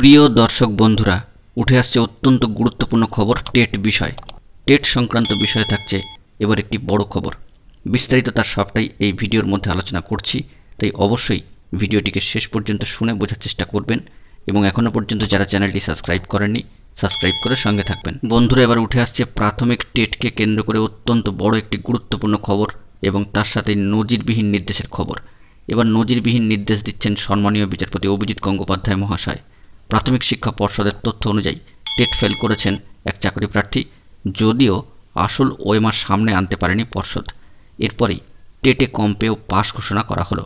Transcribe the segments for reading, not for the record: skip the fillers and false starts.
প্রিয় দর্শক বন্ধুরা, উঠে আসছে অত্যন্ত গুরুত্বপূর্ণ খবর টেট বিষয়। টেট সংক্রান্ত বিষয়ে থাকছে এবার একটি বড় খবর। বিস্তারিত তার সবটাই এই ভিডিওর মধ্যে আলোচনা করছি, তাই অবশ্যই ভিডিওটিকে শেষ পর্যন্ত শুনে বোঝার চেষ্টা করবেন এবং এখনও পর্যন্ত যারা চ্যানেলটি সাবস্ক্রাইব করেননি সাবস্ক্রাইব করে সঙ্গে থাকবেন। বন্ধুরা, এবার উঠে আসছে প্রাথমিক টেটকে কেন্দ্র করে অত্যন্ত বড় একটি গুরুত্বপূর্ণ খবর এবং তার সাথে নজিরবিহীন নির্দেশের খবর। এবার নজিরবিহীন নির্দেশ দিচ্ছেন সম্মানীয় বিচারপতি অভিজিৎ গঙ্গোপাধ্যায় মহাশয়। প্রাথমিক শিক্ষা পর্ষদের তথ্য অনুযায়ী টেট ফেল করেছেন এক চাকরি প্রার্থী, যদিও আসল ওএমআর সামনে আনতে পারেনি পর্ষদ। এরপরেই টেটে কম পেয়েও পাস ঘোষণা করা হলো।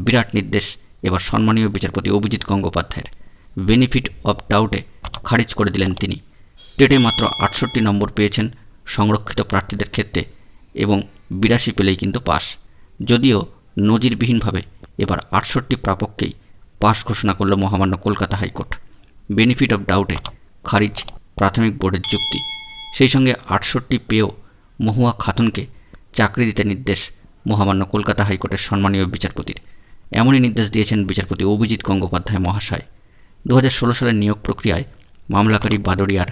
বিরাট নির্দেশ এবার সম্মানীয় বিচারপতি অভিজিৎ গঙ্গোপাধ্যায়ের। বেনিফিট অব ডাউটে খারিজ করে দিলেন তিনি। টেটে মাত্র 68 নম্বর পেয়েছেন সংরক্ষিত প্রার্থীদের ক্ষেত্রে এবং 82 পেলেই কিন্তু পাস। যদিও নজিরবিহীনভাবে এবার 68 প্রাপককেই পাস ঘোষণা করল মহামান্য কলকাতা হাইকোর্ট। বেনিফিট অব ডাউটে খারিজ প্রাথমিক বোর্ডের যুক্তি। সেই সঙ্গে 68 পেয়েও মহুয়া খাতুনকে চাকরি দিতে নির্দেশ মহামান্য কলকাতা হাইকোর্টের সম্মানীয় বিচারপতির। এমনই নির্দেশ দিয়েছেন বিচারপতি অভিজিৎ গঙ্গোপাধ্যায় মহাশয়। 2016 সালের নিয়োগ প্রক্রিয়ায় মামলাকারী বাদড়িয়ার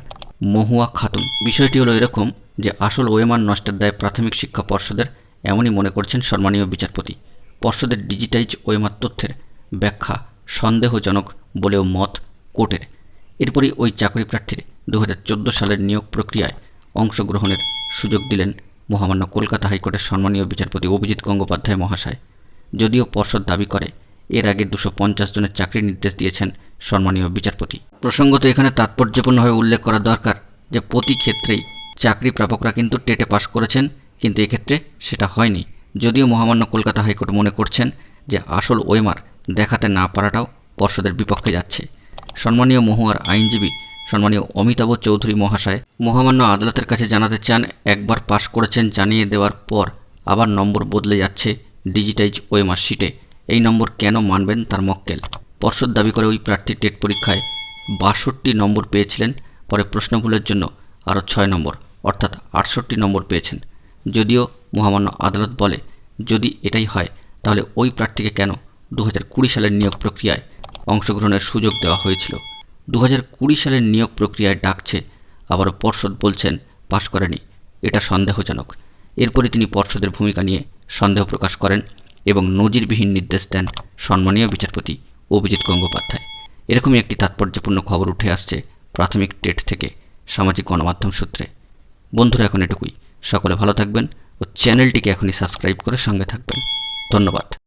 মহুয়া খাতুন। বিষয়টি হলো এরকম যে আসল ওএমআর নষ্টের দায় প্রাথমিক শিক্ষা পর্ষদের, এমনই মনে করছেন সম্মানীয় বিচারপতি। পর্ষদের ডিজিটাইজ ওএমআর তথ্যের ব্যাখ্যা সন্দেহজনক বলেও মত কোর্টের। এরপরই ওই চাকরি প্রার্থীর 2014 সালের নিয়োগ প্রক্রিয়ায় অংশগ্রহণের সুযোগ দিলেন মহামান্য কলকাতা হাইকোর্টের সম্মানীয় বিচারপতি অভিজিৎ গঙ্গোপাধ্যায় মহাশয়। যদিও পর্ষদ দাবি করে এর আগে 250 জনের চাকরির নির্দেশ দিয়েছেন সম্মানীয় বিচারপতি। প্রসঙ্গত এখানে তাৎপর্যপূর্ণভাবে উল্লেখ করা দরকার যে প্রতি ক্ষেত্রেই চাকরি প্রাপকরা কিন্তু টেটে পাশ করেছেন, কিন্তু এক্ষেত্রে সেটা হয়নি। যদিও মহামান্য কলকাতা হাইকোর্ট মনে করছেন যে আসল ওএমআর দেখাতে না পারাটাও পর্ষদের বিপক্ষে যাচ্ছে। সম্মানীয় মহুয়ার আইনজীবী সম্মানীয় অমিতাভ চৌধুরী মহাশয় মহামান্য আদালতের কাছে জানাতে চান, একবার পাশ করেছেন জানিয়ে দেওয়ার পর আবার নম্বর বদলে যাচ্ছে ডিজিটাইজ ওএমআর শিটে। এই নম্বর কেন মানবেন তার মক্কেল। পর্ষদ দাবি করে ওই প্রার্থী টেট পরীক্ষায় 62 নম্বর পেয়েছিলেন, পরে প্রশ্নভুলের জন্য আরও 6 নম্বর অর্থাৎ 68 নম্বর পেয়েছেন। যদিও মহামান্য আদালত বলে যদি এটাই হয় তাহলে ওই প্রার্থীকে কেন 2020 সালের নিয়োগ প্রক্রিয়ায় অংশগ্রহণের সুযোগ দেওয়া হয়েছিল। 2020 সালের নিয়োগ প্রক্রিয়ায় ডাকছে, আবারও পর্ষদ বলছেন পাশ করেনি, এটা সন্দেহজনক। এরপরই তিনি পর্ষদের ভূমিকা নিয়ে সন্দেহ প্রকাশ করেন এবং নজিরবিহীন নির্দেশ দেন সম্মানীয় বিচারপতি অভিজিৎ গঙ্গোপাধ্যায়। এরকমই একটি তাৎপর্যপূর্ণ খবর উঠে আসছে প্রাথমিক টেট থেকে সামাজিক গণমাধ্যম সূত্রে। বন্ধুরা, এখন এটুকুই। সকলে ভালো থাকবেন ও চ্যানেলটিকে এখনই সাবস্ক্রাইব করে সঙ্গে থাকবেন। ধন্যবাদ।